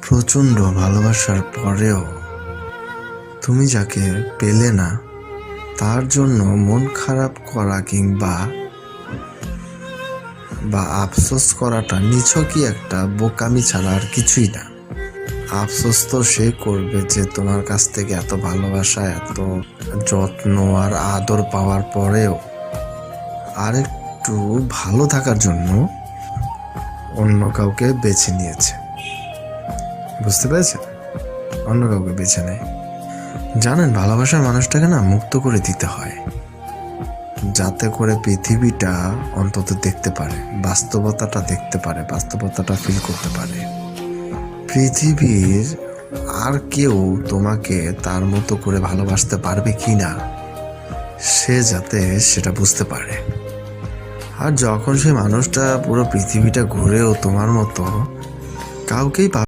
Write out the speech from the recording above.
প্রচণ্ড ভালোবাসার পরেও তুমি যাকে পেলে না তার জন্য মন খারাপ করা কিংবা আফসোস করাটা নিছকই একটা বোকামি ছাড়া আর কিছুই না। আফসোস তো সে করবে যে তোমার কাছ থেকে এত ভালোবাসা, এত যত্ন আর আদর পাওয়ার পরেও আর একটু ভালো থাকার জন্য অন্য কাউকে বেছে নিয়েছে। বুঝতে পেরেছেন? অন্য কাউকে বেছে নেয়। জানেন, ভালোবাসার মানুষটাকে না মুক্ত করে দিতে হয়, যাতে করে পৃথিবীটা অন্তত দেখতে পারে, বাস্তবতাটা দেখতে পারে, বাস্তবতাটা ফিল করতে পারে। পৃথিবীর আর কেউ তোমাকে তার মতো করে ভালোবাসতে পারবে কি না সে যাতে সেটা বুঝতে পারে। আর যখন সেই মানুষটা পুরো পৃথিবীটা ঘুরেও তোমার মতো কাউকেই